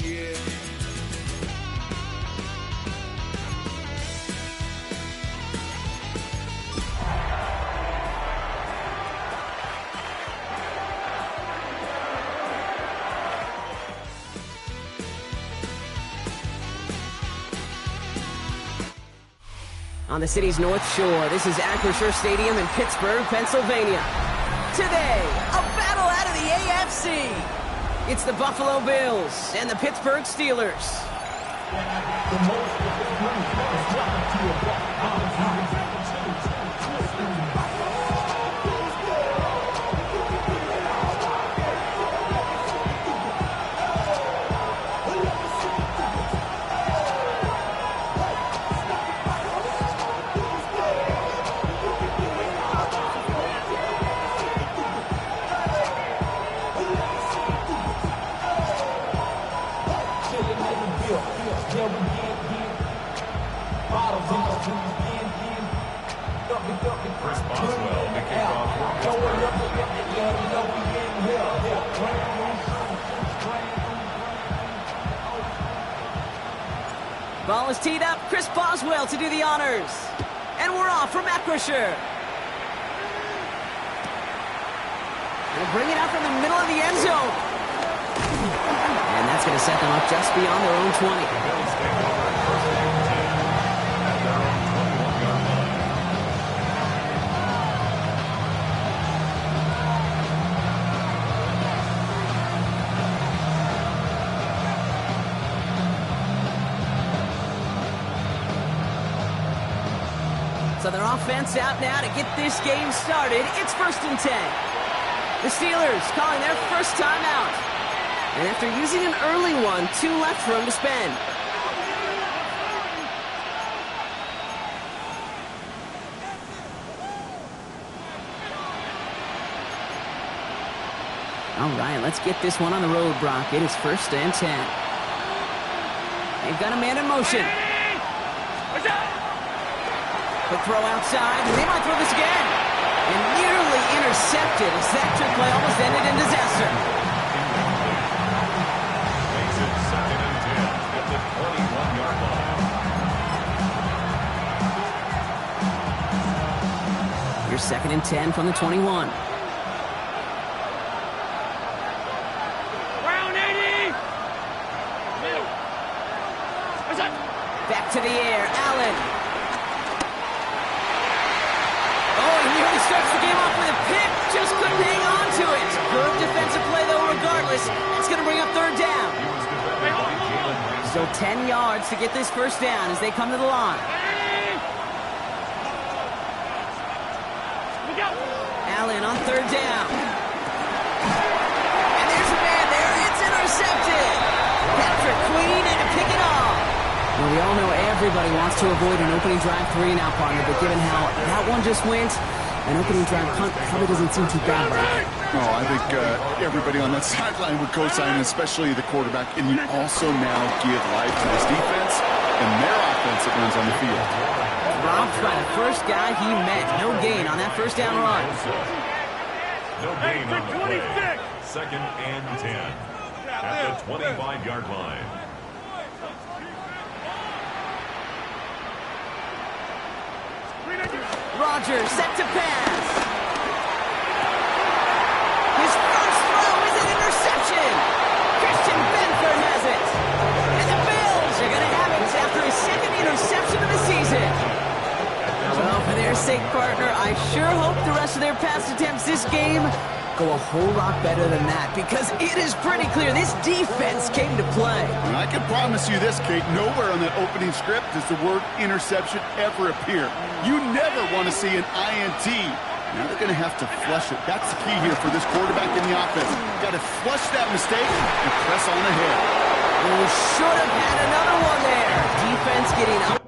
Yeah. On the city's North Shore, this is Acrisure Stadium in Pittsburgh, Pennsylvania. Today, a battle out of the AFC. It's the Buffalo Bills and the Pittsburgh Steelers. Ball is teed up. Chris Boswell to do the honors. And we're off from Acrisure. We'll bring it out from the middle of the end zone. And that's going to set them up just beyond their own 20. So their offense out now to get this game started. It's 1st and 10. The Steelers calling their first time out. And after using an early one, 2 left for them to spend. All right, let's get this one on the road, Brock. It is 1st and 10. They've got a man in motion. Quick throw outside, and they might throw this again. And nearly intercepted as that trick play almost ended in disaster. Makes it 2nd and 10 at the 21-yard line. Here's 2nd and 10 from the 21. Back to the air, Allen. Starts the game off with a pick, just couldn't hang on to it. Good defensive play, though, regardless. It's going to bring up 3rd down. Still 10 yards to get this 1st down as they come to the line. Allen on 3rd down. And there's a man there. It's intercepted. Patrick Queen and to pick it off. Well, we all know everybody wants to avoid an opening drive 3 now, partner, but given how that one just went, an opening drive punt probably doesn't seem too bad. Oh, I think everybody on that sideline would co-sign, especially the quarterback. And you also now give life to this defense and their offense that runs on the field. Robbed by the first guy he met. No gain on that 1st down run. No gain on the play. 2nd and 10 at the 25-yard line. Rodgers set to pass. His first throw is an interception. Christian Benford has it. And the Bills are going to have it after his 2nd interception of the season. Well, for their sake, partner, I sure hope the rest of their pass attempts this game go a whole lot better than that, because it is pretty clear this defense came to play. And I can promise you this, Kate, nowhere on that opening script does the word interception ever appear. You never want to see an INT. Now they're going to have to flush it. That's the key here for this quarterback in the offense. Got to flush that mistake and press on ahead. We should have had another one there. Defense getting up.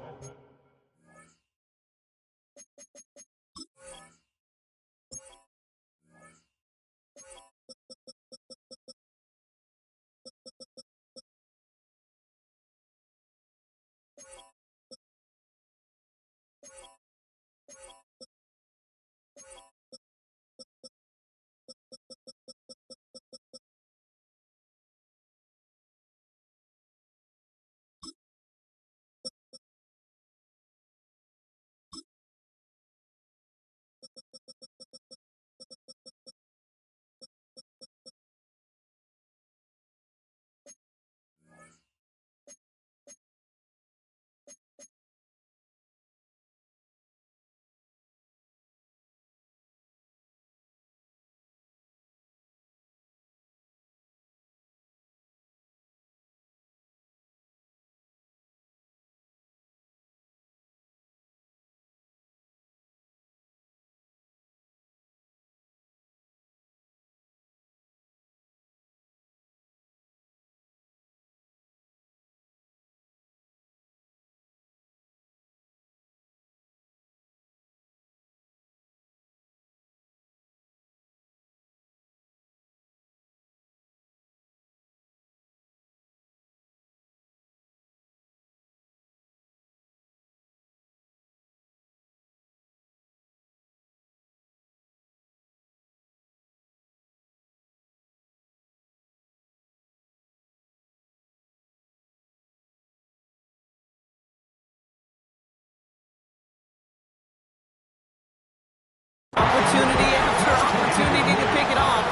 Opportunity after opportunity to pick it off.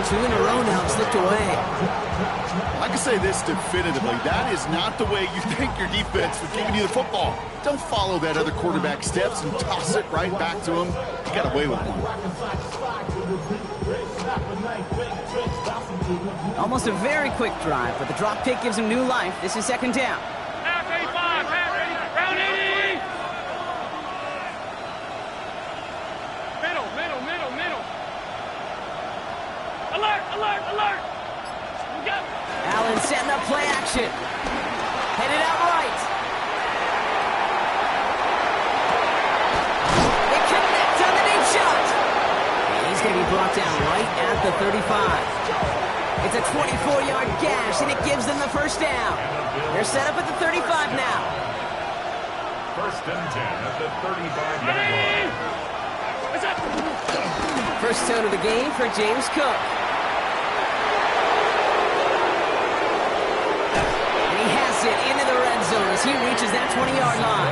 2 in a row now, slipped away. I can say this definitively. That is not the way you think your defense was giving you the football. Don't follow that other quarterback steps and toss it right back to him. You got away with one. Almost a very quick drive, but the drop kick gives him new life. This is second down. Allen setting up play action. Headed out right. They connect on the deep shot. And he's going to be brought down right at the 35. It's a 24-yard gash, and it gives them the first down. They're set up at the 35 now. First and 10 at the 35-yard line. First down of the game for James Cook. It into the red zone as he reaches that 20-yard line.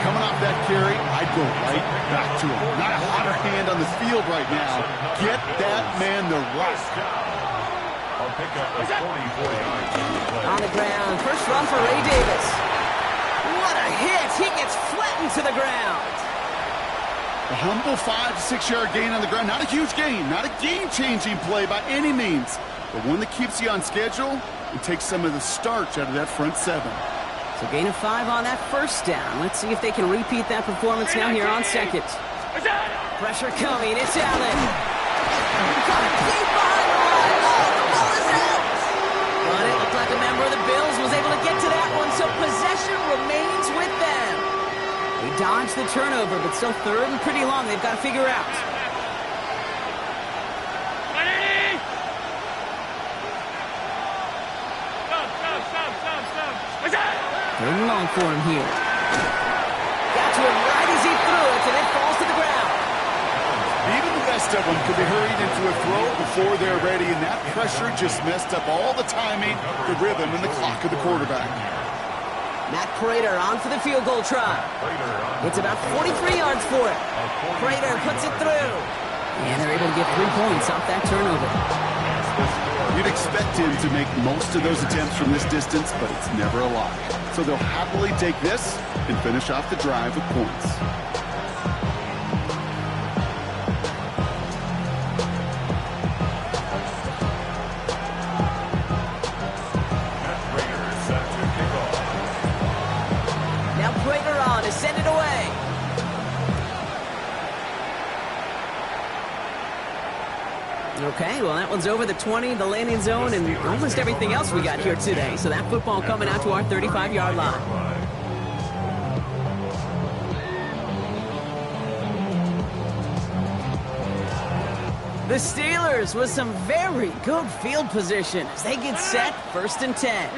Coming off that carry, I'd go right back to him. Not a hotter hand on the field right now. Get that man the rock. I'll pick up the 44 yards on the play. On the ground, first run for Ray Davis. What a hit! He gets flattened to the ground. A humble 5 to 6 yard gain on the ground. Not a huge gain, not a game-changing play by any means, but one that keeps you on schedule and takes some of the starch out of that front 7. So gain of 5 on that first down. Let's see if they can repeat that performance now here on second. Pressure coming. It's Allen. Got it deep behind the line. Oh, the ball is out. But it looked like a member of the Bills was able to get to that one, so possession remains with them. They dodged the turnover, but still third and pretty long. They've got to figure out. Third and long for him here. Got to him right as he threw it, and it falls to the ground. Even the best of them could be hurried into a throw before they're ready, and that pressure just messed up all the timing, the rhythm, and the clock of the quarterback. Matt Prater on for the field goal try. It's about 43 yards for it. Prater puts it through. And they're able to get 3 points off that turnover. You'd expect him to make most of those attempts from this distance, but it's never a lot. So they'll happily take this and finish off the drive with points. Now Prater on to send it away. Okay, well, that one's over the 20, the landing zone, and almost everything else we got here today. So that football coming out to our 35-yard line. The Steelers with some very good field position as they get set, first and 10.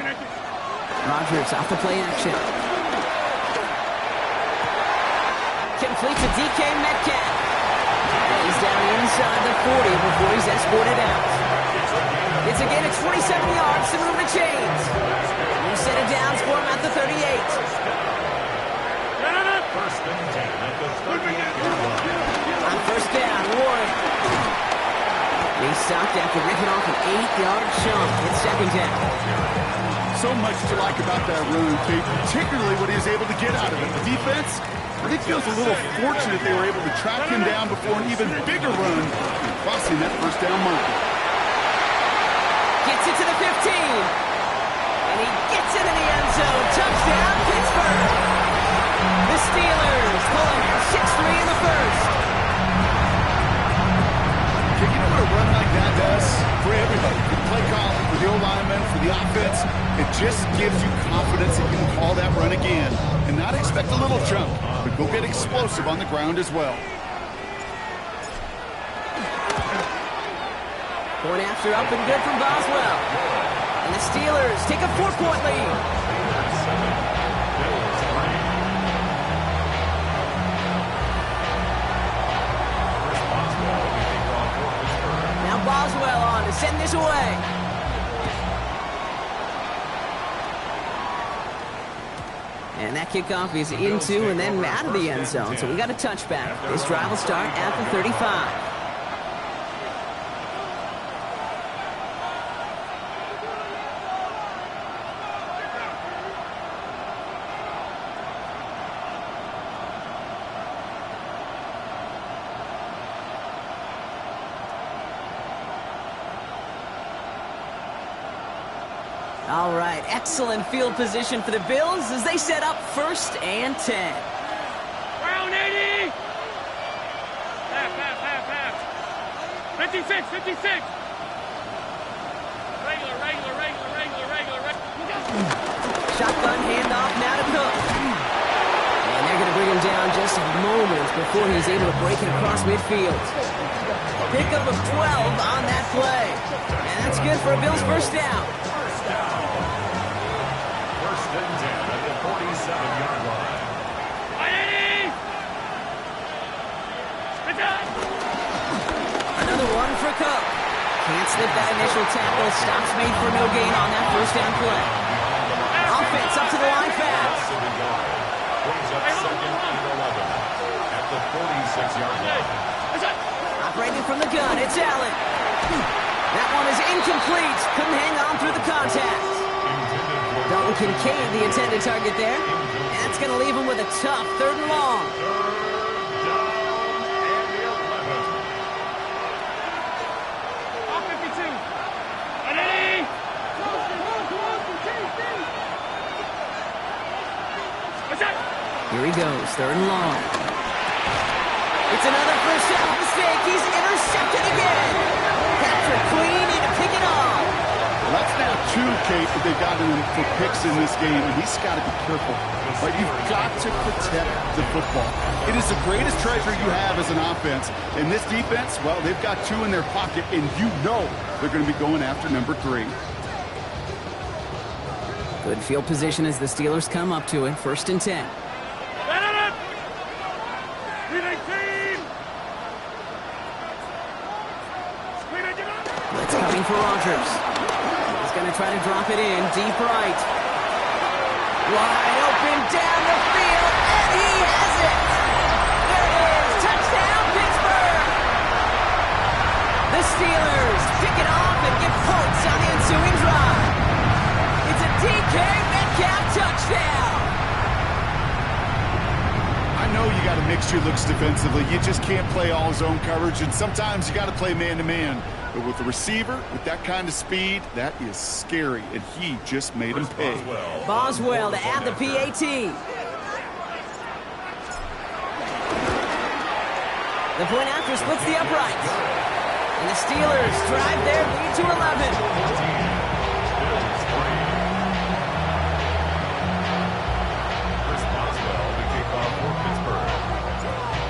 Rodgers off the play action. Complete to DK Metcalf. He's down inside the 40 before he's escorted out. It's a gain of 27 yards to move the chains. New set of downs for him at the 38. First and 10 at the 38-yard line. On first down, Warren. He stopped after ripping off an 8-yard chunk. It's second down. So much to like about that run, Kate, particularly what he was able to get out of it. The defense, I think, feels a little fortunate they were able to track him down before an even bigger run and crossing that first down marker. Gets it to the 15. And he gets it in the end zone. Touchdown, Pittsburgh. The Steelers pulling out 6-3 in the first. You know what a run like that does for everybody? For the play calling, for the O-lineman, for the offense. It just gives you confidence that you can call that run again and not expect a little jump, but go get explosive on the ground as well. Point after up and good from Boswell. And the Steelers take a 4-point lead. Now Boswell on to send this away. And that kickoff is into and then out of the end zone. So we got a touchback. This drive will start at the 35. All right, excellent field position for the Bills as they set up 1st and 10. Round 80! Half. 56. Regular. Shotgun handoff now to Cook. And they're going to bring him down just moments before he's able to break it across midfield. Pickup of 12 on that play. And that's good for a Bills first down. First and 10 at the 47-yard line. Another one for Cook. Can't slip that initial tackle. Stops made for no gain on that first down play. Offense up to the line fast. Brings up 2nd and 11 at the 46-yard line. Operating from the gun, it's Allen. That one is incomplete. Couldn't hang on through the contact. Dalton Kincaid, the intended target there. And that's going to leave him with a tough 3rd and long. Here he goes, 3rd and long. It's another first down mistake. He's intercepted again. Patrick Queen in to pick it off. Well, that's now 2, Kate, that they've gotten him for picks in this game, and he's got to be careful. But you've got to protect the football. It is the greatest treasure you have as an offense. And this defense, well, they've got 2 in their pocket, and you know they're going to be going after number 3. Good field position as the Steelers come up to it. 1st and 10. Blitz coming for Rodgers. He's going to try to drop it in deep right. Wide open down the field, and he has it. There it is. Touchdown, Pittsburgh. The Steelers pick it off and get points on the ensuing drive. It's a DK Metcalf touchdown. I know you got to mix your looks defensively. You just can't play all zone coverage, and sometimes you got to play man-to-man. But with the receiver, with that kind of speed, that is scary, and he just made him pay. Boswell to add the PAT. The point after splits the uprights. And the Steelers drive their lead to 11.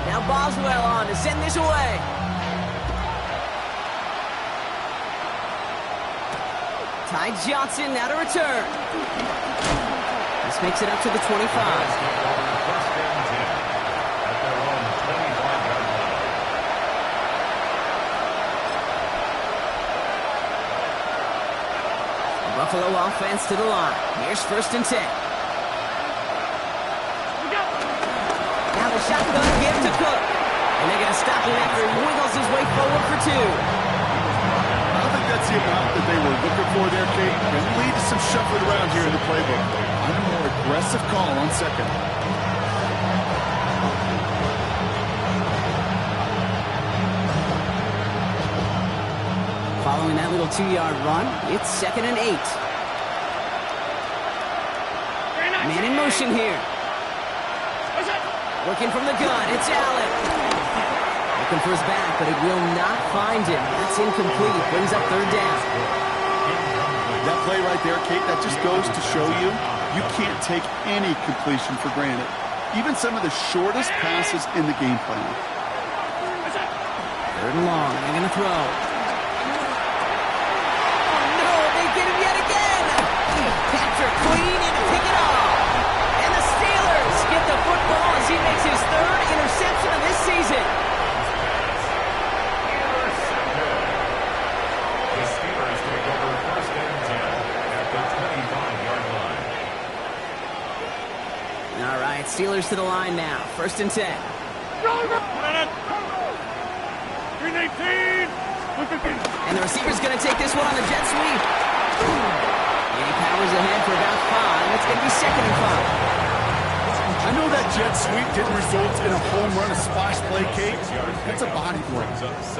Now Boswell on to send this away. Ty Johnson now to return. This makes it up to the 25. Buffalo offense to the line. Here's 1st and 10. Now the shotgun give to Cook. And they're going to stop him after he wiggles his way forward for 2. I don't think that's the amount that they were looking for there, Kate. And lead to some shuffling around here in the playbook. I'm a more aggressive call on 2nd. Following that little 2-yard run, it's 2nd and 8. Man in motion here. Working from the gun, it's Allen. Looking for his back, but it will not find him. That's incomplete. Brings up 3rd down. That play right there, Kate, that just goes to show you, you can't take any completion for granted. Even some of the shortest passes in the game plan. 3rd and long, they're going to throw. Patrick Queen in to pick it off. And the Steelers get the football as he makes his 3rd interception of this season. The Steelers take over 1st and 10 at the 25-yard line. Steelers to the line now. 1st and 10. Green 18. And the receiver's going to take this one on the jet sweep. And he powers ahead for about 5. It's going to be 2nd and 5. I know that jet sweep didn't result in a home run, a splash play, Kate. That's a body blow.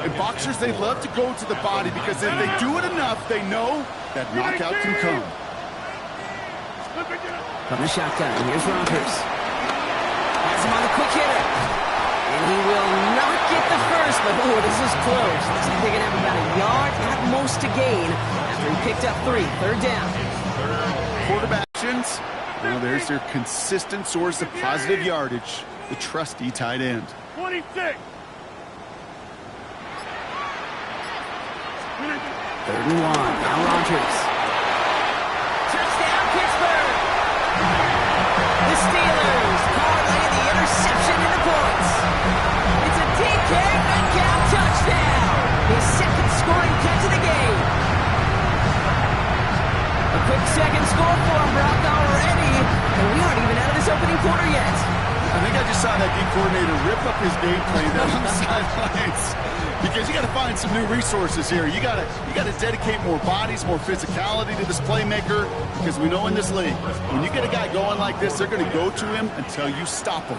And boxers, they love to go to the body because if they do it enough, they know that knockout can come. From the shotgun, here's Rogers. Has him on the quick hitter. And he will not get the first, but this is close. Looks like they're going to have about a yard at most to gain after he picked up 3. 3rd down. Quarterback actions. Well, there's their consistent source of positive yardage, the trusty tight end. 26. 3rd and 1. Now Rogers. Touchdown, Pittsburgh! The Steelers parlay the interception into points. It's a DK Metcalf touchdown! His 2nd scoring catch of the game. A quick 2nd score for him, Brock, already. And we aren't even out of this opening quarter yet. I think I just saw that D coordinator rip up his game plan down on the sidelines. Because you got to find some new resources here. You got to dedicate more bodies, more physicality to this playmaker. Because we know in this league, when you get a guy going like this, they're going to go to him until you stop him.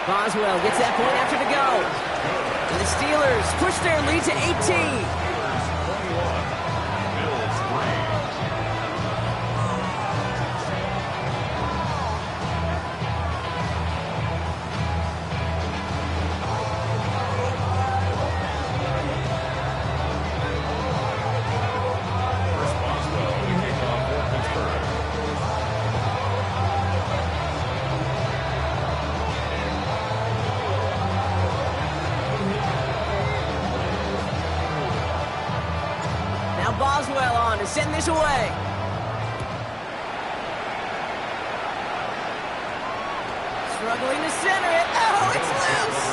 Boswell gets that point after the go. And the Steelers push their lead to 18. Boswell on to send this away. Struggling to center it. Oh, it's loose.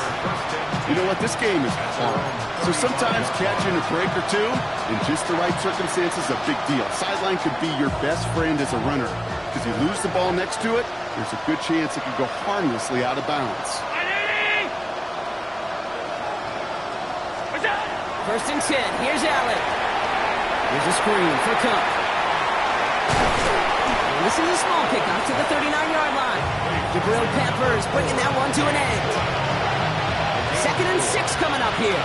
You know what? This game is hard. So sometimes catching a break or two in just the right circumstances is a big deal. Sideline could be your best friend as a runner. Because you lose the ball next to it, there's a good chance it could go harmlessly out of bounds. 1st and 10. Here's Allen. Here's a screen for Cook. And this is a small pickup to the 39-yard line. Jabril Peppers bringing that one to an end. 2nd and 6 coming up here.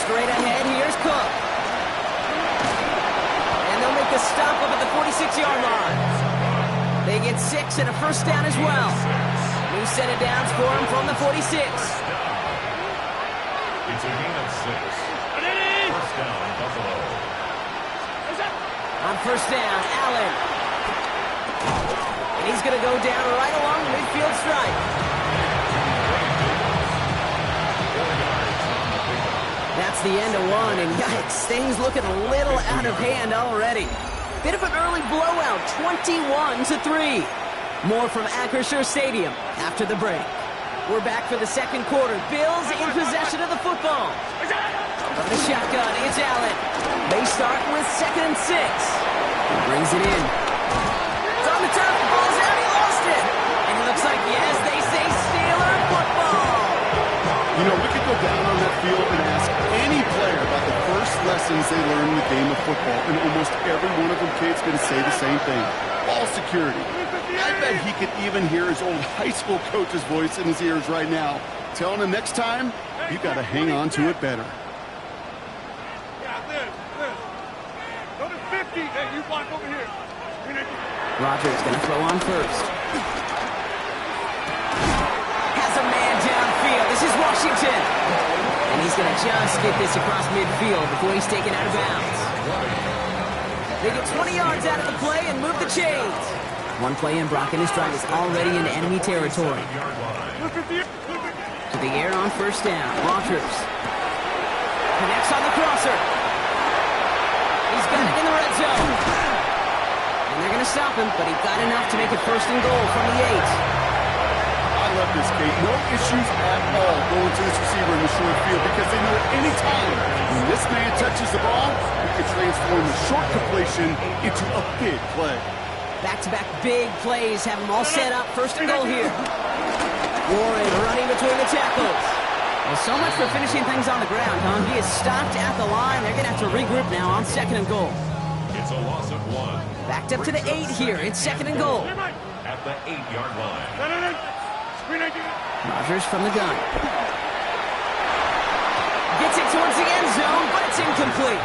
Straight ahead, here's Cook. And they'll make the stop up at the 46-yard line. They get 6 and a 1st down as well. New set of downs for him from the 46. It's a gain of 6. 1st down, Buffalo. On 1st down, Allen. And he's going to go down right along the midfield stripe. That's the end of one, and yikes, things looking a little out of hand already. Bit of an early blowout, 21-3. More from Acrisure Stadium after the break. We're back for the 2nd quarter. Bills in possession of the football. From the shotgun, it's Allen. They start with 2nd and 6. He brings it in. It's on the turf. The ball's out. He lost it. And it looks like, yes, they say Steeler football. You know, we could go down on that field and ask any player about the first lessons they learned in the game of football. And almost every one of them kids going to say the same thing. Ball security. I bet he could even hear his old high school coach's voice in his ears right now, telling him next time, you got to hang on to it better. Go to 50. Hey, you block over here. Rogers going to throw on first. Has a man downfield. This is Washington. And he's going to just get this across midfield before he's taken out of bounds. They get 20 yards out of the play and move the chains. One play in, Brock, and his drive is already in enemy territory. To the air on 1st down. Rogers connects on the crosser. He's got it in the red zone. And they're going to stop him, but he got enough to make it 1st and goal from the 8. I love this, Kate. No issues at all going to this receiver in the short field because they know at any time when this this man touches the ball, he can transform a short completion into a big play. Back-to-back big plays have them all set up. First and goal here. Warren running between the tackles. Well, so much for finishing things on the ground, huh? He is stopped at the line. They're going to have to regroup now on second and goal. It's a loss of 1. Backed up to the 8 here. It's second and goal. At the 8-yard line. Rodgers from the gun. Gets it towards the end zone, but it's incomplete.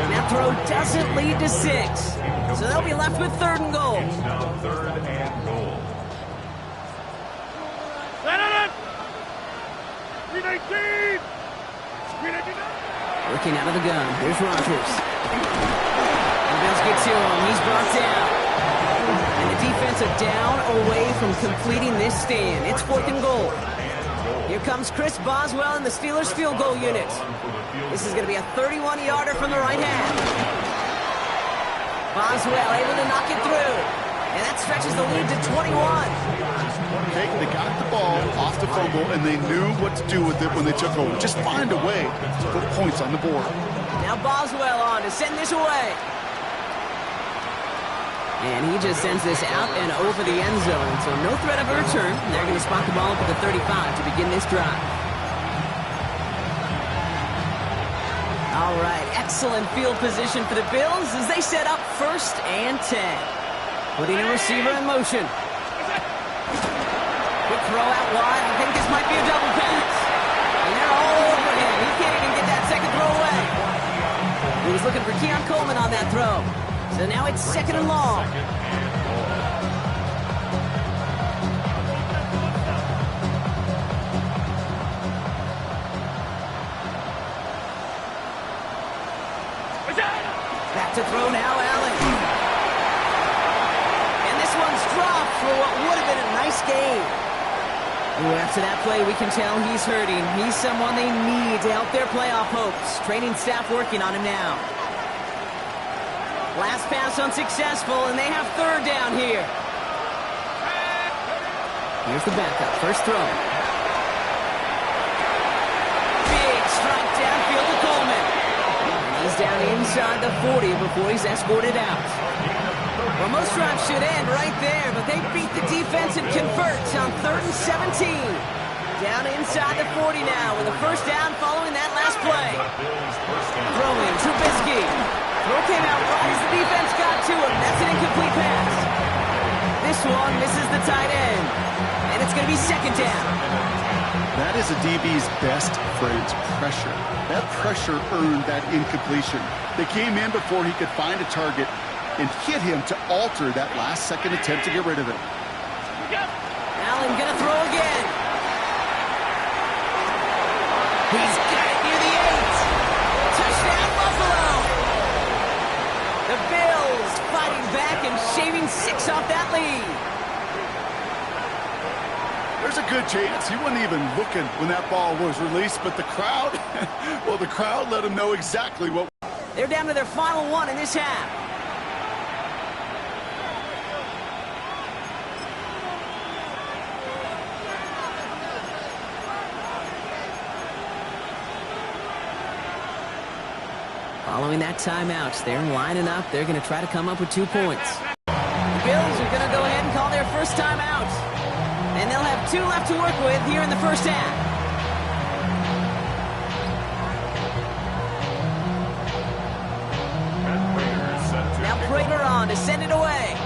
And that throw doesn't lead to 6. So they'll be left with third and goal. It's now third and goal. Looking out of the gun. Here's Rodgers. And Bills get to him. He's brought down. And the defensive down away from completing this stand. It's fourth and goal. Here comes Chris Boswell in the Steelers field goal unit. This is going to be a 31-yarder from the right half. Boswell able to knock it through. And that stretches the lead to 21. They got the ball off the fumble, and they knew what to do with it when they took over. Just find a way to put points on the board. Now Boswell on to send this away. And he just sends this out and over the end zone. So no threat of a return. They're going to spot the ball up at the 35 to begin this drive. All right, excellent field position for the Bills as they set up first and 10. Putting a receiver in motion. Quick throw out wide. I think this might be a double pass. And they're all over him. He can't even get that second throw away. He was looking for Keon Coleman on that throw. So now it's second and long. Back to throw now, Allen. And this one's dropped for what would have been a nice game. Ooh, after that play, we can tell he's hurting. He's someone they need to help their playoff hopes. Training staff working on him now. Last pass unsuccessful, and they have third down here. Here's the backup. First throw. Big strike downfield to Coleman. And he's down inside the 40 before he's escorted out. Well, most drives should end right there, but they beat the defense and convert on third and 17. Down inside the 40 now with a first down following that last play. Throwing, Trubisky. Throw came out right as the defense got to him. That's an incomplete pass. This one misses the tight end. And it's going to be second down. That is a DB's best friend, pressure. That pressure earned that incompletion. They came in before he could find a target and hit him to alter that last-second attempt to get rid of it. Allen going to throw again. He's got it near the 8. Touchdown, Buffalo. The Bills fighting back and shaving 6 off that lead. There's a good chance he wasn't even looking when that ball was released, but the crowd, well, the crowd let him know exactly what. They're down to their final one in this half. Following that timeout, they're lining up. They're going to try to come up with 2 points. The Bills are going to go ahead and call their first timeout. And they'll have 2 left to work with here in the first half. Now Prater on to send it away.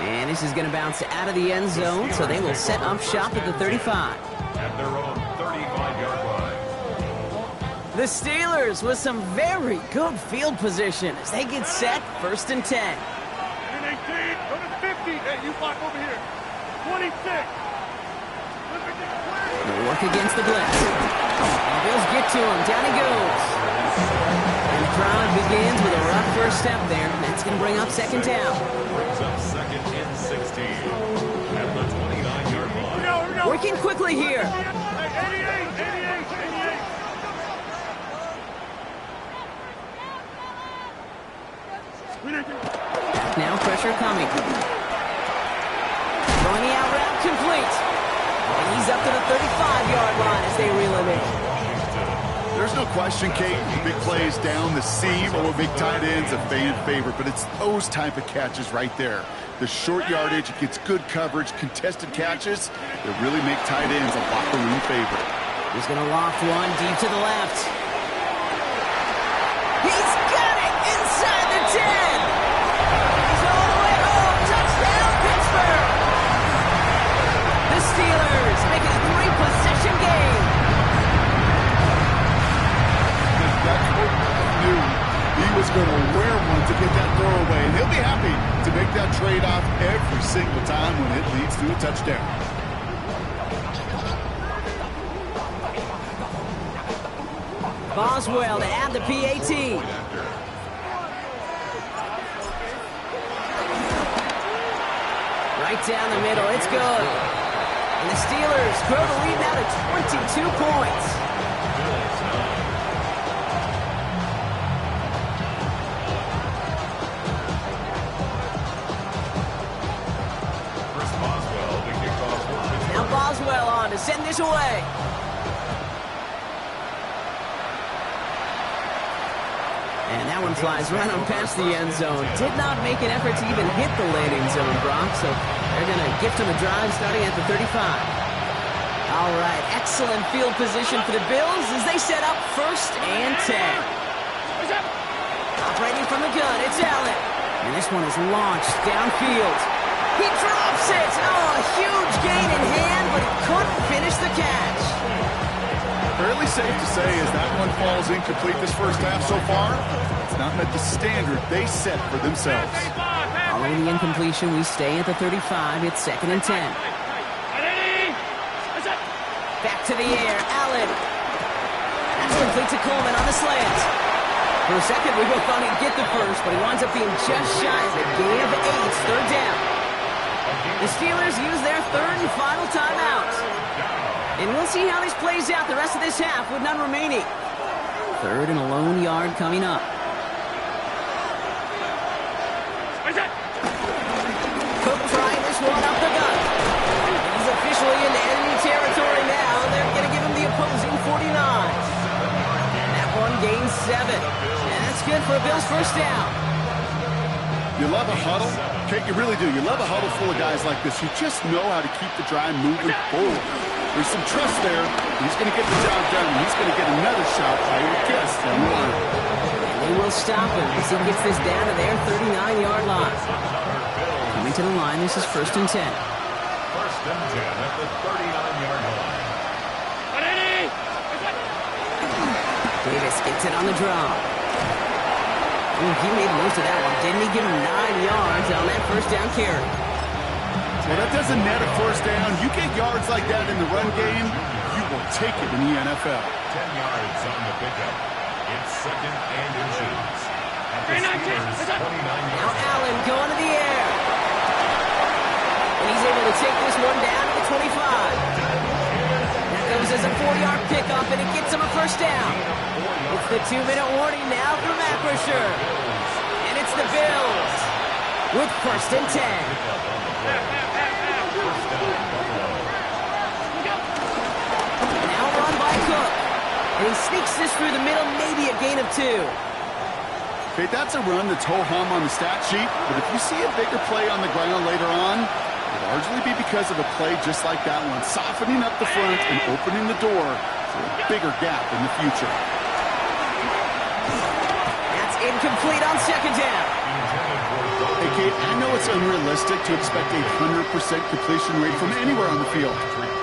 And this is going to bounce out of the end zone, so they will set up shop at the 35. At their own 35-yard line. The Steelers with some very good field position as they get set first and 10. 18, go to 50. Hey, you block over here. 26. They'll work against the blitz. The Bills get to him. Down he goes. And the crowd begins with a rough first step there. That's going to bring up second down. Brings up second and 16. At the 29-yard line. Working quickly here. 88. Now pressure coming. Throwing the out route complete. And he's up the question, Kate. Big plays down the seam or big tight ends, a fan favorite. But it's those type of catches right there. The short yardage, it gets good coverage, contested catches that really make tight ends a locker room favorite. He's going to loft one deep to the left. He's got it inside the 10. He's all the way home. Touchdown, Pittsburgh. The Steelers make it a 3-possession game. That quarterback knew he was going to wear one to get that throw away. And he'll be happy to make that trade-off every single time when it leads to a touchdown. Boswell to add the PAT. Right down the middle, it's good. And the Steelers grow the lead now to 22 points. Now Boswell on to send this away. And that one flies right on past the end zone. Did not make an effort to even hit the landing zone, Brock. So they're going to gift him a drive starting at the 35. All right, excellent field position for the Bills as they set up 1st and 10. Operating from the gun, it's Allen. And this one is launched downfield. He drops it. Oh, a huge gain in hand, but he couldn't finish the catch. Fairly safe to say as that one falls incomplete this first half so far, it's not met the standard they set for themselves. Following the incompletion, we stay at the 35. It's 2nd and 10. Back to the air, Allen. That's complete to Coleman on the slant. For a second, we both thought he'd get the first, but he winds up being just shy of the gain of 8, 3rd down. The Steelers use their 3rd and final timeout. And we'll see how this plays out the rest of this half with none remaining. 3rd and a lone yard coming up. Cook trying this one up the gut. He's officially in enemy territory now. They're going to give him the opposing 49. And that one gains 7. And that's good for a Bills 1st down. You love a huddle? Kate, you really do. You love a huddle full of guys like this who just know how to keep the drive moving forward. There's some trust there. He's going to get the job done. He's going to get another shot, I would guess, down the line. They will stop him as he gets this down to their 39-yard line. Coming to the line, this is 1st and 10. 1st and 10 at the 39-yard line. Davis gets it on the draw. Ooh, he made most of that one, didn't he? Give him 9 yards on that 1st down carry. Well, that doesn't net a 1st down. You get yards like that in the run game, you will take it in the NFL. 10 yards on the pickup. It's 2nd and inches. At the Steelers' 29-yard Now Allen going to the air. And he's able to take this one down to the 25. That goes as a 40-yard pickup, and it gets him a 1st down. It's the 2-minute warning now from Acrisure. And it's the Bills with 1st and 10. Now run by Cook. And he sneaks this through the middle, maybe a gain of 2. Okay, that's a run that's ho-hum on the stat sheet, but if you see a bigger play on the ground later on, it'll largely be because of a play just like that one, softening up the front and opening the door for a bigger gap in the future. That's incomplete on 2nd down. Hey, Kate, I know it's unrealistic to expect a 100% completion rate from anywhere on the field,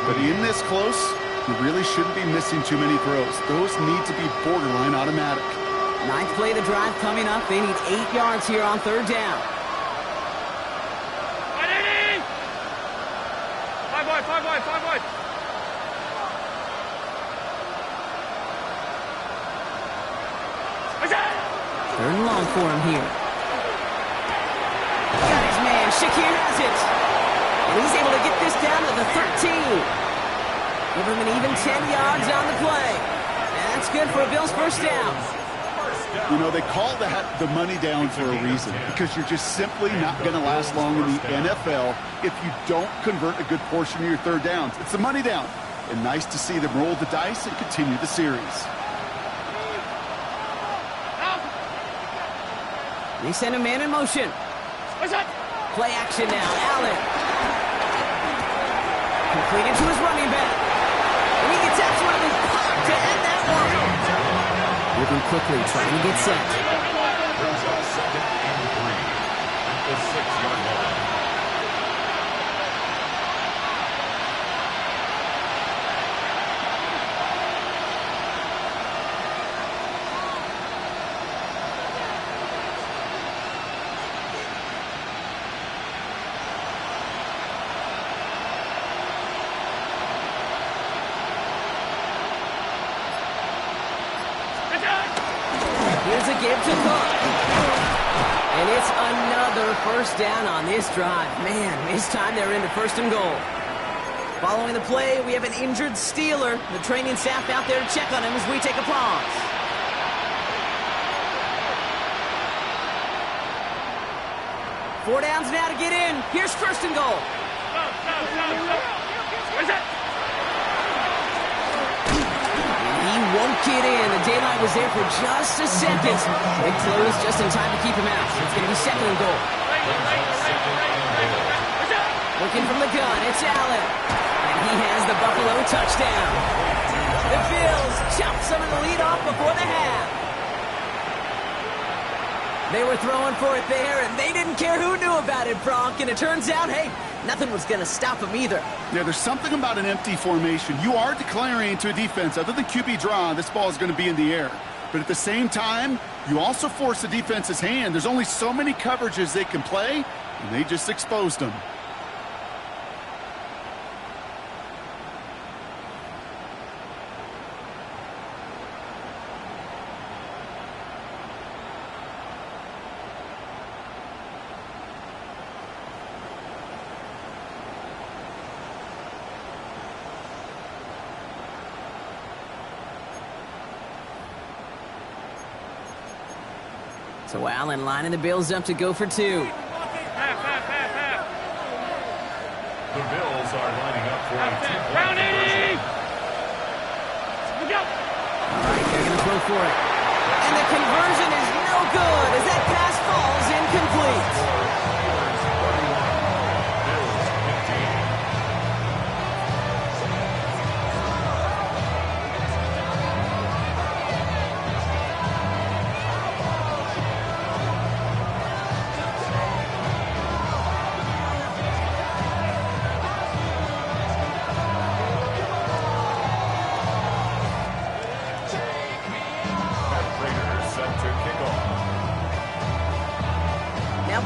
but in this close, you really shouldn't be missing too many throws. Those need to be borderline automatic. 9th play of the drive coming up. They need 8 yards here on 3rd down. Five wide. 3rd and long for him here. Got his man. Shakir has it. And he's able to get this down to the 13. Give him an even 10 yards on the play. And that's good for a Bills 1st down. You know, they call that the money down for a reason, because you're just simply not going to last long in the NFL if you don't convert a good portion of your 3rd downs. It's the money down. And nice to see them roll the dice and continue the series. They send a man in motion. Play action now. Allen. Completed to his running back. And he gets absolutely popped to end that one. Moving quickly, trying to get set. Brings up 2nd and 3 at the 6-yard line. Here's a give to Cook. And it's another first down on this drive. Man, this time they're into 1st and goal. Following the play, we have an injured Steeler. The training staff out there to check on him as we take a pause. Four downs now to get in. Here's 1st and goal. He won't get in. The daylight was there for just a second. It closed just in time to keep him out. It's going to be 2nd and goal. Looking from the gun, it's Allen. And he has the Buffalo touchdown. The Bills chop some of the lead off before the half. They were throwing for it there, and they didn't care who knew about it, Bronk. And it turns out, hey, nothing was going to stop him either. Yeah, there's something about an empty formation. You are declaring to a defense, other than QB draw, this ball is going to be in the air. But at the same time, you also force the defense's hand. There's only so many coverages they can play, and they just exposed them. So Allen lining the Bills up to go for 2. The Bills are lining up for a 2-point conversion. All right, they're going to throw for it. And the conversion is no good as that pass falls incomplete.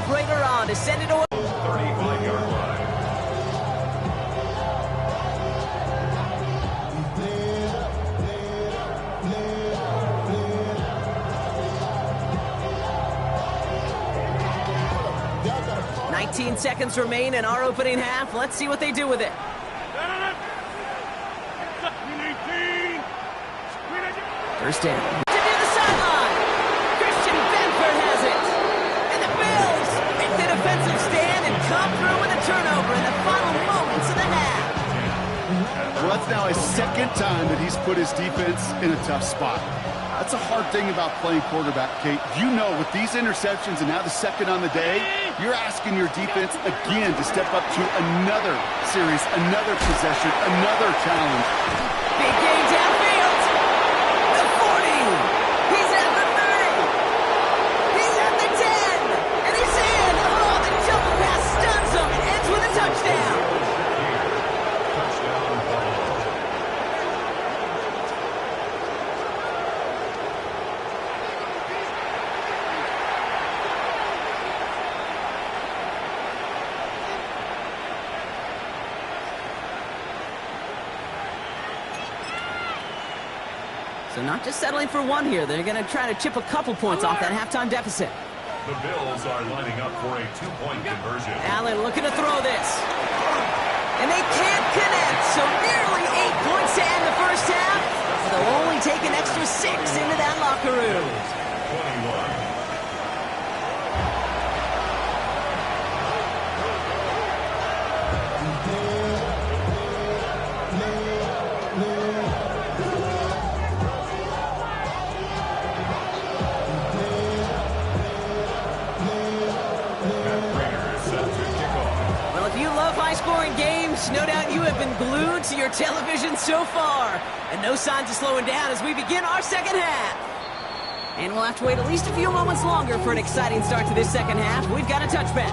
Prater on to send it away. 35-yard line. $19 seconds remain in our opening half. Let's see what they do with it. First down. To near the sideline. Christian Benford has it. And the Bills make the defensive stand and come through with a turnover in the final moments of the half. Well, that's now his 2nd time that he's put his defense in a tough spot. That's a hard thing about playing quarterback, Kate. You know, with these interceptions and now the 2nd on the day, you're asking your defense again to step up to another series, another possession, another challenge. Big game downfield. The 40. He's at the 30. He's at the 10. And he's in. Oh, the jump pass stuns him and ends with a touchdown. Touchdown, Buffalo. So not just settling for one here. They're going to try to chip a couple points off that halftime deficit. The Bills are lining up for a 2-point conversion. Allen looking to throw this. And they can't connect. So nearly 8 points to end the first half. They'll only take an extra 6 into that locker room. 21. glued to your television so far. And no signs of slowing down as we begin our second half. And we'll have to wait at least a few moments longer for an exciting start to this second half. We've got a touchback.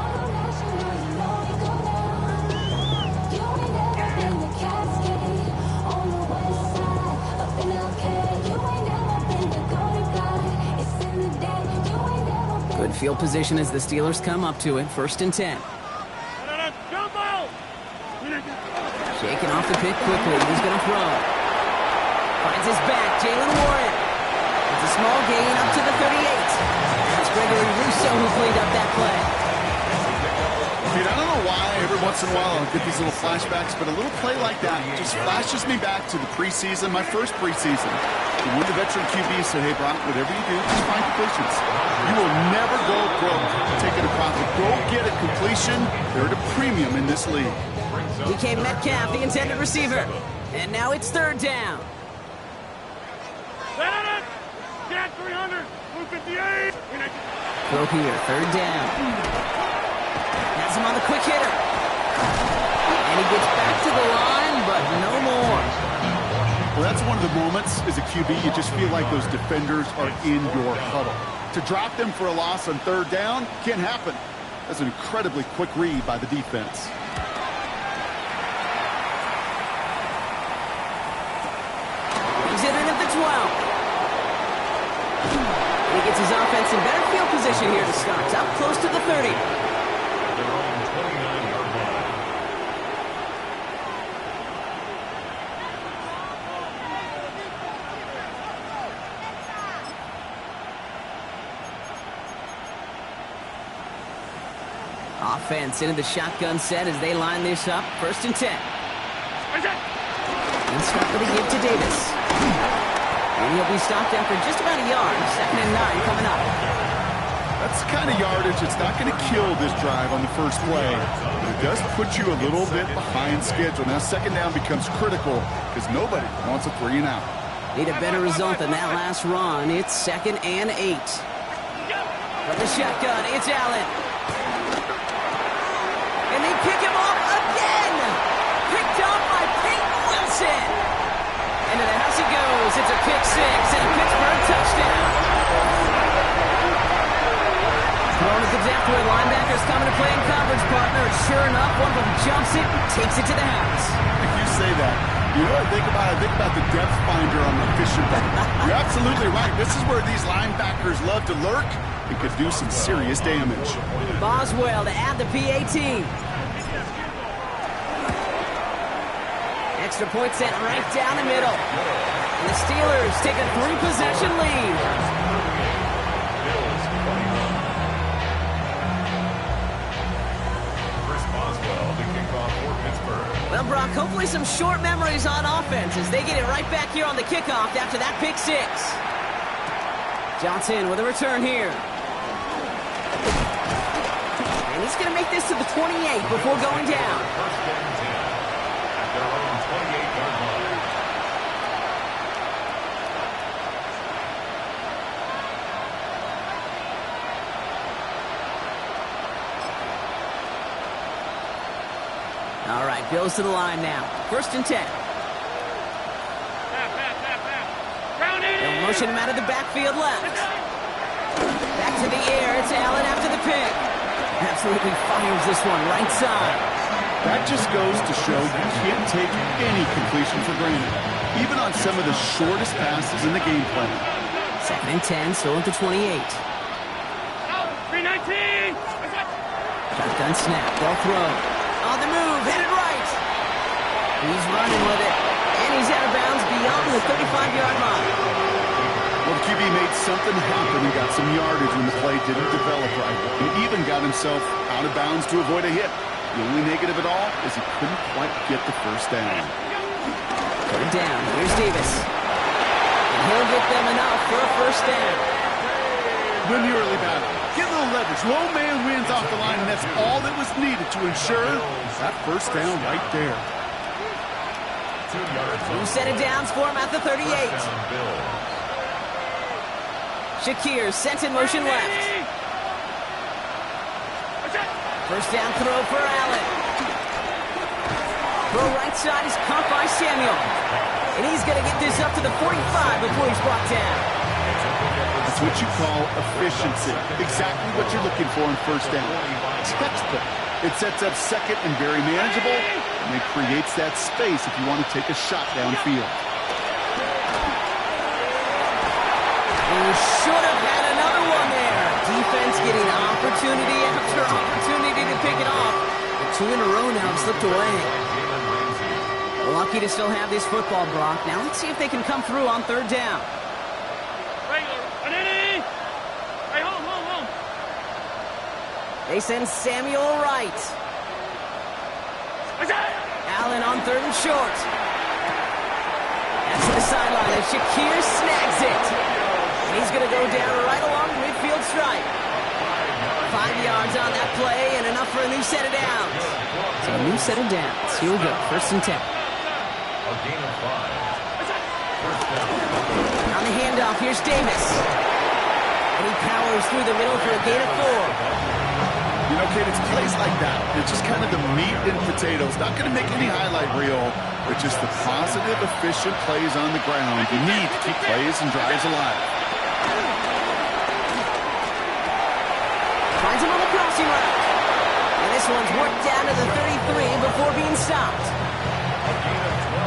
Good field position as the Steelers come up to it. 1st and 10. Shaking off the pick quickly. He's going to throw. Finds his back. Jalen Warren. It's a small gain up to the 38. That's Gregory Rousseau who cleaned up that play. Dude, I don't know why every once in a while I'll get these little flashbacks, but a little play like that just flashes me back to the preseason, my first preseason. And when the veteran QB said, hey, Brock, whatever you do, just find completions. You will never go broke taking a profit. Go get a completion. They're at a premium in this league. DK Metcalf, the intended receiver. And now it's 3rd down. Get 300. 258. Throw here, 3rd down. Has him on the quick hitter. And he gets back to the line, but no more. Well, that's one of the moments as a QB, you just feel like those defenders are in your huddle. To drop them for a loss on 3rd down can't happen. That's an incredibly quick read by the defense. He's in at the 12. He gets his offense in better field position here to start. Up close to the 30. Their own 29-yard line. Offense into the shotgun set as they line this up. 1st and 10. And start with a give to Davis. And he'll be stopped after just about a yard. 2nd and 9 coming up. That's the kind of yardage that's not going to kill this drive on the first play. But it does put you a little bit behind schedule. Now 2nd down becomes critical because nobody wants a 3 and out. Need a better result than that last run. It's 2nd and 8. From the shotgun, it's Allen. And they pick him off again. Picked off by Peyton Wilson. Into the house he goes. It's a pick 6 and a Pittsburgh touchdown. Throwing at the depth where linebackers coming to play in coverage, partner. Sure enough, one of them jumps it and takes it to the house. If you say that, you know what I think about? I think about the depth finder on the fishing boat. You're absolutely right. This is where these linebackers love to lurk. It could do some serious damage. Boswell to add the PAT. Extra point set right down the middle. And the Steelers take a 3-possession lead. Chris Boswell, the kickoff for Pittsburgh. Well, Brock, hopefully some short memories on offense as they get it right back here on the kickoff after that pick 6. Johnson with a return here. And he's going to make this to the 28 before going down. 1st and 10 at their own 28-yard line. All right, Bills to the line now. 1st and 10. They'll motion him out of the backfield left. Back to the air. It's Allen after the pick. Absolutely fires this one right side. That just goes to show you can't take any completion for granted, even on some of the shortest passes in the game plan. 2nd and 10, still at the 28. 319. Shotgun snap, they'll throw. On the move, headed right. He's running with it, and he's out of bounds beyond the 35-yard line. Well, the QB made something happen. He got some yardage when the play didn't develop right. He even got himself out of bounds to avoid a hit. The only negative at all is he couldn't quite get the 1st down. 3rd down, here's Davis. And he'll get them enough for a 1st down. Win the early battle. Get a little leverage. Low man wins off the line, and that's all that was needed to ensure that 1st down right there. 2 yards. 2 set of downs for him at the 38. Touchdown, Bills. Shakir sent in motion left. 1st down throw for Allen. throw right side is caught by Samuel. And he's going to get this up to the 45 before he's brought down. That's what you call efficiency. Exactly what you're looking for in first down. Textbook. It sets up second and very manageable, and it creates that space if you want to take a shot downfield. And you should have had another one there. Defense getting opportunity after opportunity to pick it off. The 2 in a row now have slipped away. Lucky to still have this football, Brock. Now let's see if they can come through on third down. They send Samuel right. Allen on third and short. That's to the sideline, and Shakir snags it. And he's going to go down right along the midfield stripe. 5 yards on that play, and enough for a new set of downs. So a new set of downs. Here we go, first and 10. A gain of 5. First down. On the handoff, here's Davis. And he powers through the middle for a gain of 4. You know, Kate, it's plays like that. It's just kind of the meat and potatoes. Not going to make any highlight reel, but just the positive, efficient plays on the ground. You need to keep plays and drives alive. Finds him on the crossing route. And this one's worked down to the 33 before being stopped.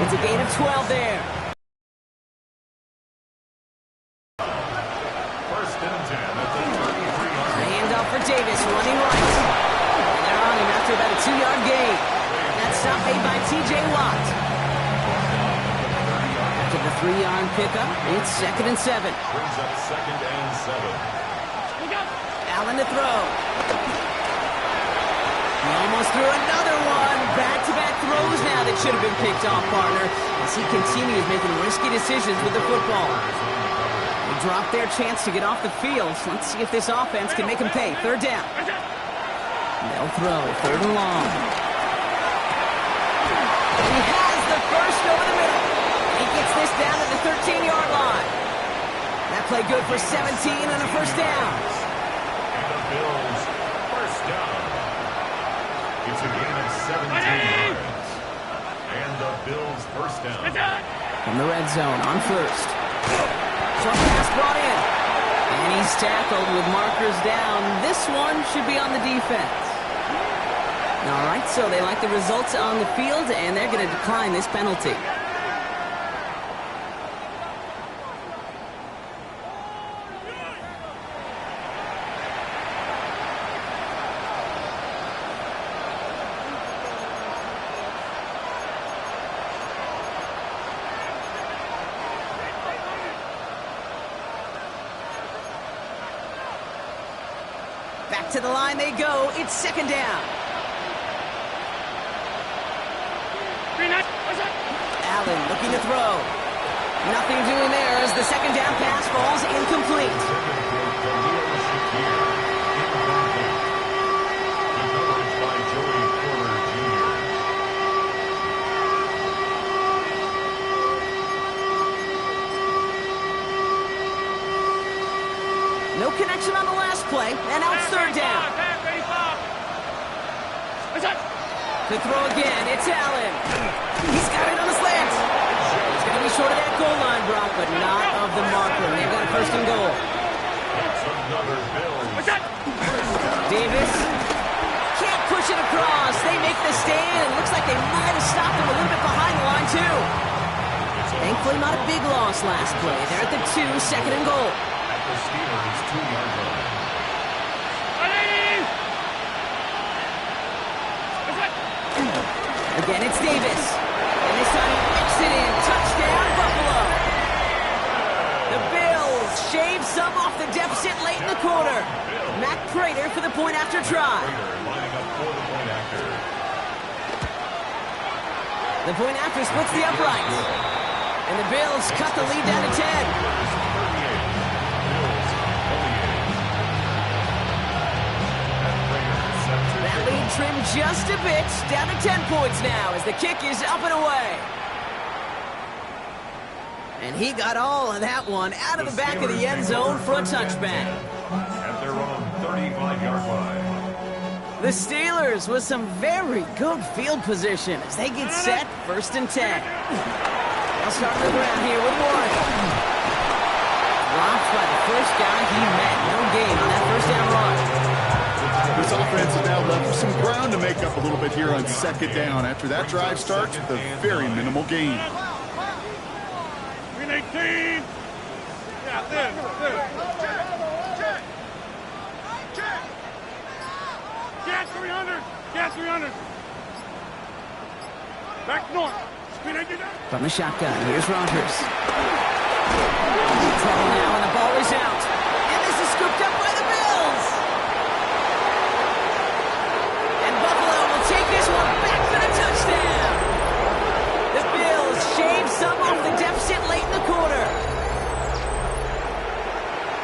It's a gain of 12 there. First and 10 at the 33-yard line. Handoff for Davis, running right. And they're on him after about a 2-yard gain. That stop made by T.J. Watt. After the 3-yard pickup, it's second and 7. Brings up second and 7. Allen to throw. He almost threw another one. Back-to-back throws now that should have been picked off, partner, as he continues making risky decisions with the football. They drop their chance to get off the field. Let's see if this offense can make him pay. Third down. They'll throw. Third and long. He has the first over the middle. He gets this down to the 13-yard line. That play good for 17 and a first down. Bills first down. It's a gain of 17 yards. And the Bills first down. From the red zone on first. Short pass brought in. And he's tackled with markers down. This one should be on the defense. All right, so they like the results on the field, and they're going to decline this penalty. Back to the line they go. It's second down. Allen looking to throw. Nothing doing there as the second down pass falls incomplete. No connection on the last play, and now it's third down. To throw again, it's Allen. He's got it on the slant. It's going to be short of that goal line, Brock, but not of the marker. They've got a first and goal. Davis can't push it across. They make the stand. It looks like they might have stopped him a little bit behind the line, too. Thankfully, not a big loss last play. They're at the 2, second and goal. The Steelers' 2-yard line. Again, it's Davis. And this time he whips it in. Touchdown, Buffalo. The Bills shave some off the deficit late in the quarter. Matt Prater for the point after try. Lining up for the point after. The point after splits the uprights. And the Bills cut the lead down to 10. That lead trimmed just a bit, down to 10 points now as the kick is up and away. And he got all of that one out of the back of the end zone for a touchback. At their own 35-yard line. The Steelers with some very good field position as they get set, 1st and 10. They'll start on the ground here with Warren. Blocked by the first guy he met. No gain on that 1st down run. This offense is now left with some ground to make up a little bit here on 2nd down after that drive starts with a very minimal gain. Green 18. Yeah, there. Gas 300. Gas 300. Back north. Green 18. From the shotgun, here's Rodgers. Trouble now, and the ball is out. And this is scooped up by the Bills. And Buffalo will take this one back for the touchdown. The Bills shave some off the deficit late in the quarter.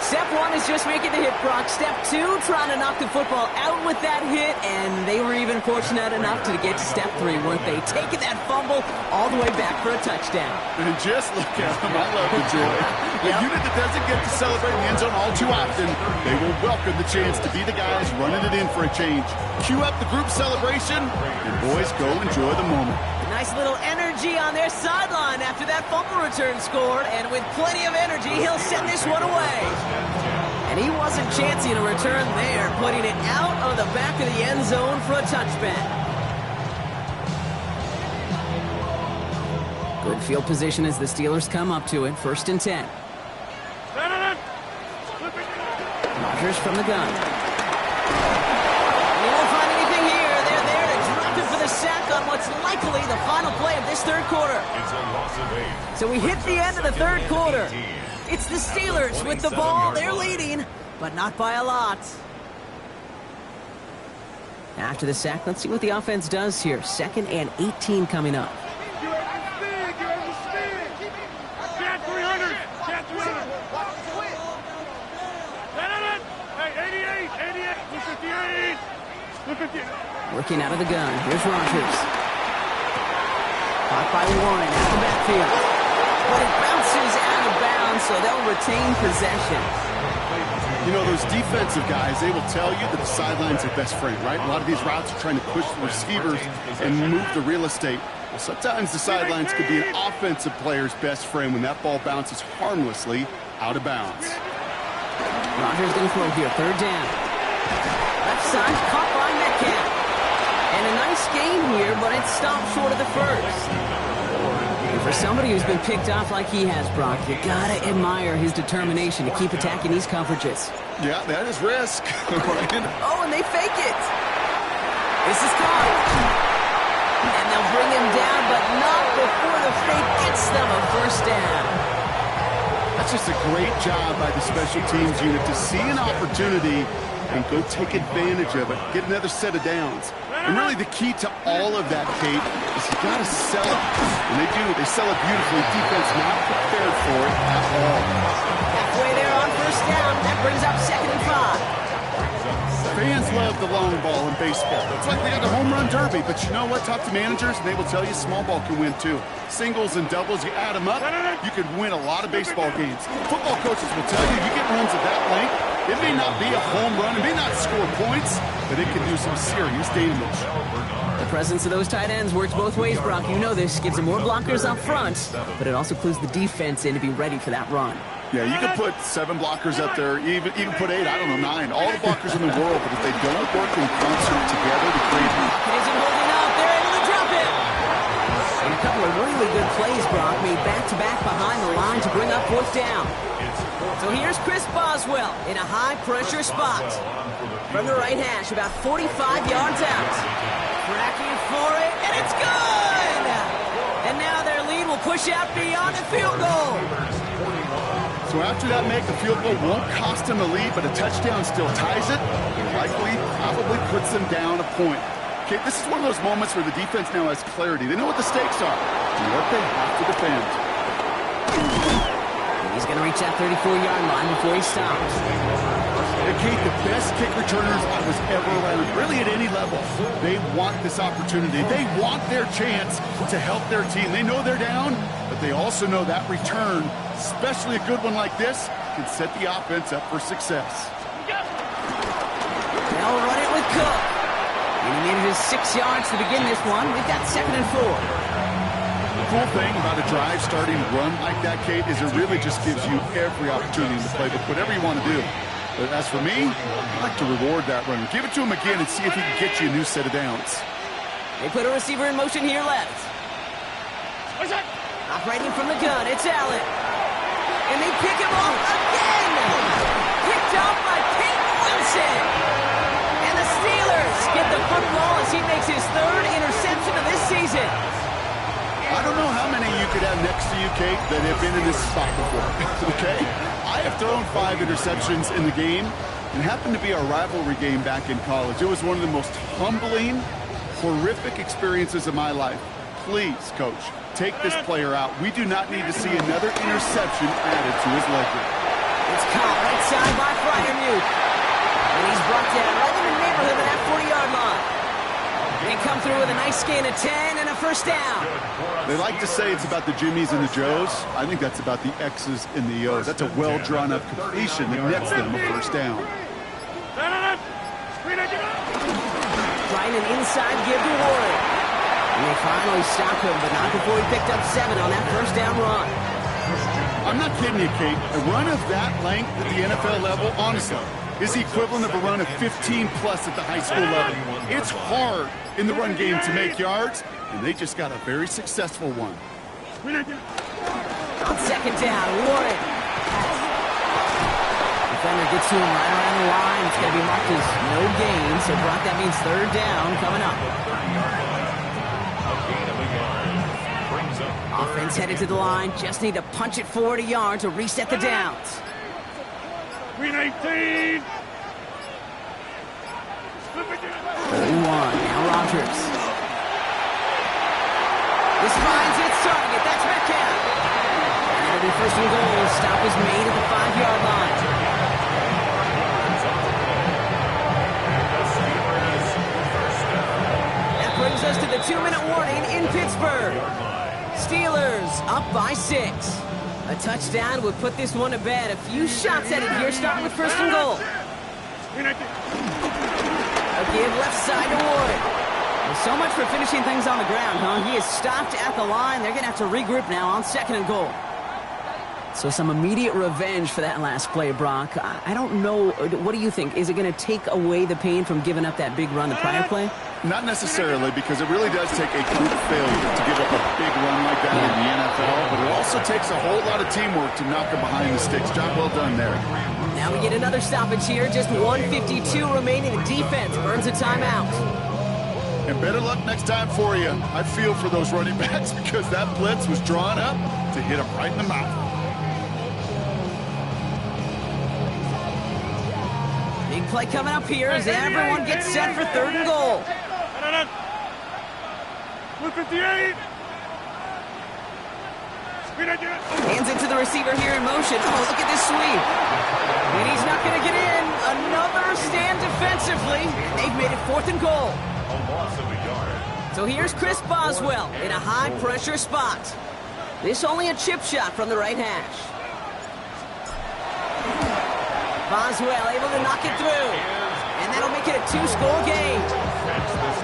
Step 1 is just making the hit, Brock. Step 2, trying to knock the football out with that hit, and they were even fortunate enough to get to step 3, weren't they? Taking that fumble all the way back for a touchdown. And just look at them. I love the joy. A unit that doesn't get to celebrate in the end zone all too often, they will welcome the chance to be the guys running it in for a change. Cue up the group celebration, and boys, go enjoy the moment. Nice little energy on their sideline after that fumble return scored, and with plenty of energy, he'll send this one away. And he wasn't chancing a return there, putting it out of the back of the end zone for a touchback. Good field position as the Steelers come up to it, 1st and 10. Rodgers from the gun. He won't find anything here. They're there to drop it for the sack on what's likely the final play of this 3rd quarter. It's a loss of 8. So we hit the end of the 3rd quarter. It's the Steelers with the ball. They're leading, but not by a lot. After the sack, let's see what the offense does here. 2nd and 18 coming up. You're at your speed. Gas 300. Gas 300. Hey, 88. 258. 258. Working out of the gun. Here's Rodgers. Caught by Warren out of the backfield. But it bounces out of bounds, so they'll retain possession. You know, those defensive guys, they will tell you that the sideline's their best friend, right? A lot of these routes are trying to push the receivers and move the real estate. Well, sometimes the sidelines could be an offensive player's best friend when that ball bounces harmlessly out of bounds. Rodgers going to throw here, 3rd down. Left side, caught by Metcalf. And a nice gain here, but it stopped short of the 1st. And for somebody who's been picked off like he has, Brock, you gotta admire his determination to keep attacking these coverages. Yeah, that is risk. Oh, and they fake it. This is caught. And they'll bring him down, but not before the fake gets them a 1st down. That's just a great job by the special teams unit to see an opportunity and go take advantage of it, get another set of downs. And really the key to all of that, Kate, is you got to sell it. And they do. They sell it beautifully. Defense not prepared for it at all. Halfway there on 1st down. That brings up 2nd and 5. Fans love the long ball in baseball. It's like they got the home run derby. But you know what? Talk to managers, and they will tell you small ball can win too. Singles and doubles, you add them up, you could win a lot of baseball games. Football coaches will tell you, you get runs of that length, it may not be a home run, it may not score points, but it can do some serious damage. The presence of those tight ends works both ways, Brock. You know this. Gives them more blockers up front, but it also clues the defense in to be ready for that run. Yeah, you can put 7 blockers up there, even put 8, I don't know, 9. All the blockers in the world, but if they don't work in concert together to create... Isn't holding up. They're able to drop it. And a couple of really good plays, Brock, made back-to-back behind the line to bring up 4th down. So here's Chris Boswell in a high-pressure spot. From the right hash, about 45 yards out. Cracking for it, and it's good! And now their lead will push out beyond the field goal. So after that make, the field goal won't cost them the lead, but a touchdown still ties it, and likely, probably puts them down a point. Okay, this is one of those moments where the defense now has clarity. They know what the stakes are and what they have to defend. He's going to reach that 34-yard line before he stops. And Kate, the best kick returners I was ever around, really at any level. They want this opportunity. They want their chance to help their team. They know they're down, but they also know that return, especially a good one like this, can set the offense up for success. They'll run it with Cook. And he manages 6 yards to begin this one. We've got 2nd and 4. The cool thing about a drive starting to run like that, Kate, is it really just gives you every opportunity to play whatever you want to do. But as for me, I like to reward that runner. Give it to him again and see if he can get you a new set of downs. They put a receiver in motion here left. Operating from the gun, it's Allen. And they pick him off again. Picked off by Peyton Wilson. And the Steelers get the football as he makes his 3rd interception of this season. I don't know how many you could have next to you, Kate, that have been in this spot before, okay? I have thrown 5 interceptions in the game. It happened to be our rivalry game back in college. It was one of the most humbling, horrific experiences of my life. Please, Coach, take this player out. We do not need to see another interception added to his ledger. It's caught right side by Freiermuth. And he's brought down right in the neighborhood of that 40-yard line. They come through with a nice gain of 10 and a first down. They like to say it's about the Jimmies and the Joes. I think that's about the X's and the O's. That's a well-drawn-up completion that nets them a first down. Trying an inside give to Warren. And they finally stop him, but not before he picked up 7 on that first down run. I'm not kidding you, Kate. A run of that length at the NFL level, honestly, is the equivalent of a run of 15-plus at the high school level. It's hard in the run game to make yards, and they just got a very successful one. On 2nd down, Warren. Defender gets to him right around the line. It's going to be marked as no gain, so Brock, that means 3rd down coming up. Offense headed to the line. Just need to punch it forward a yard to reset the downs. 319. 31, now Rodgers. This finds its target, that's Metcalf. And it'll be 1st and goal. Stop is made at the 5-yard line. That brings us to the 2-minute warning in Pittsburgh. Steelers up by 6. A touchdown would put this one to bed. A few shots at it here, starting with 1st and goal. A give left side to Warren. Well, so much for finishing things on the ground, huh? He is stopped at the line. They're going to have to regroup now on 2nd and goal. So some immediate revenge for that last play, Brock. I don't know. What do you think? Is it going to take away the pain from giving up that big run the prior play? Not necessarily, because it really does take a group failure to give up a big run like that in the NFL, but it also takes a whole lot of teamwork to knock him behind the sticks. Job well done there. Now we get another stoppage here. Just 1:52 remaining. The defense burns a timeout. And better luck next time for you. I feel for those running backs because that blitz was drawn up to hit him right in the mouth. Big play coming up here as everyone gets set for 3rd and goal. 158. Hands it to the receiver here in motion. Oh, look at this sweep. And he's not going to get in. Another stand defensively. They've made it 4th and goal. A loss of a yard. So here's Chris Boswell in a high-pressure spot. This only a chip shot from the right hash. Boswell able to knock it through. And that'll make it a 2-score game.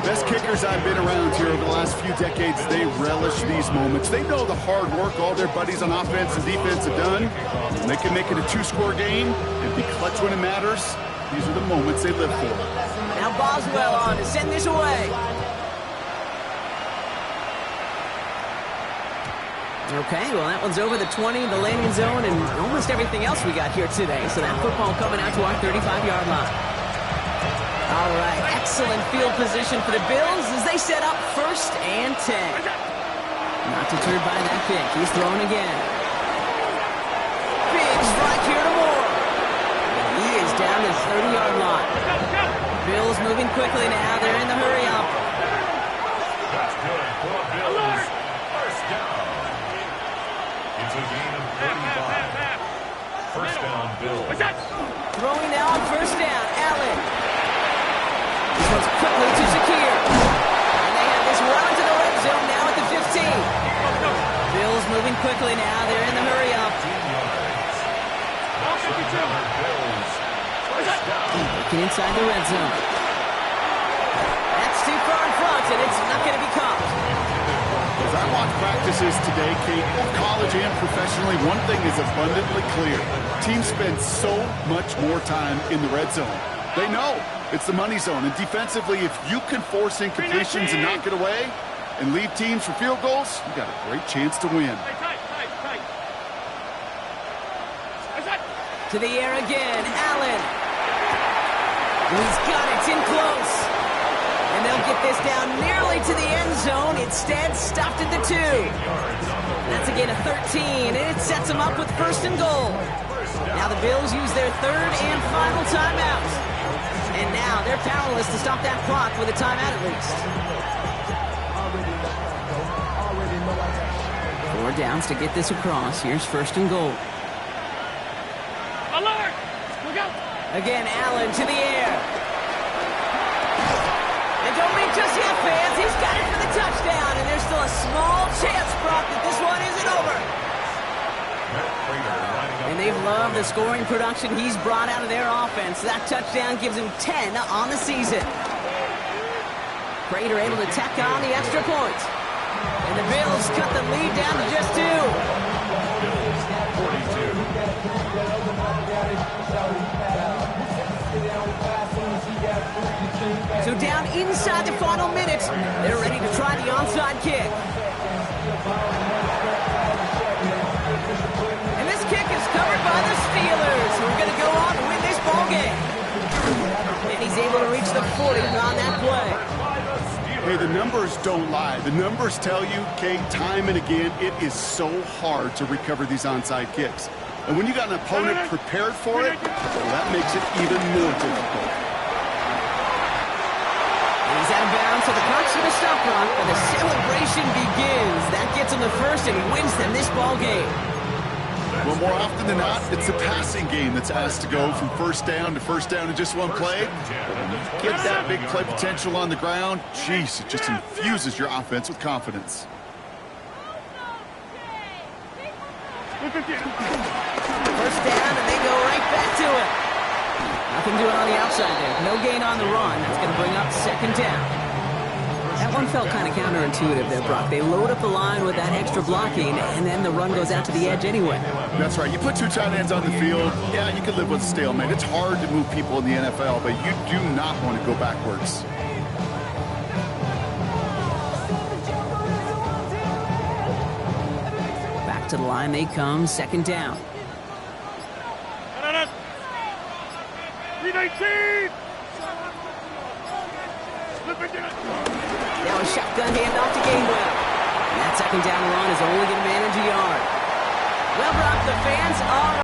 Best kickers I've been around here over the last few decades, they relish these moments. They know the hard work all their buddies on offense and defense have done. And they can make it a 2-score game and be clutch when it matters. These are the moments they live for. Now Boswell on to send this away. Okay, well, that one's over the 20, the landing zone, and almost everything else we got here today. So that football coming out to our 35-yard line. All right, excellent field position for the Bills as they set up 1st and 10. Not deterred by that pick. He's throwing again. Big strike here to Moore. And he is down his 30-yard line. Bills moving quickly now. They're in the hurry-up. That's good for the Bills. First down. It's a gain of 35. First down, Bills. Throwing now on 1st down. Allen. This one's quickly to Shakir. And they have this run to the red zone now at the 15. Bills moving quickly now. They're in the hurry-up. 15 yards. Bills. First down. Looking inside the red zone. That's and it's not going to be caught. As I watch practices today, Kate, both college and professionally, one thing is abundantly clear. Teams spend so much more time in the red zone. They know it's the money zone. And defensively, if you can force incompletions and knock it away and leave teams for field goals, you got a great chance to win. To the air again, Allen. He's got it, it's in close. And they'll get this down nearly to the end zone. Instead, stopped at the 2. That's a gain of 13, and it sets them up with first and goal. Now the Bills use their third and final timeout. And now they're powerless to stop that clock with a timeout at least. 4 downs to get this across. Here's first and goal. Alert! Look out! Again, Allen to the air. And don't leave just yet, fans. He's got it for the touchdown, and there's still a small chance, Brock, that this one isn't over. And they've loved the scoring production he's brought out of their offense. That touchdown gives him 10 on the season. Prater able to tack on the extra point. And the Bills cut the lead down to just 2. Bills 42. So down inside the final minute, they're ready to try the onside kick. And this kick is covered by the Steelers, who are going to go on to win this ball game. And he's able to reach the 40 on that play. Hey, the numbers don't lie. The numbers tell you, Kate, time and again, it is so hard to recover these onside kicks. And when you got an opponent prepared for it, well, that makes it even more difficult. He's out of bounds, so the Bucs with a stop run, and the celebration begins. That gets him the first and wins them this ball game. Well, more often than not, it's the passing game that's asked to go from first down in just one play. But when you get that big play potential on the ground, geez, it just infuses your offense with confidence. First down, and they go right back to it. Nothing doing on the outside there. No gain on the run. That's going to bring up second down. That one felt kind of counterintuitive there, Brock. They load up the line with that extra blocking, and then the run goes out to the edge anyway. That's right. You put 2 tight ends on the field, yeah, you can live with a stalemate. It's hard to move people in the NFL, but you do not want to go backwards. Back to the line they come, second down. 319! Now a shotgun handoff to Gainwell. And that second down run is only going to manage a yard. Well, Brock, the fans are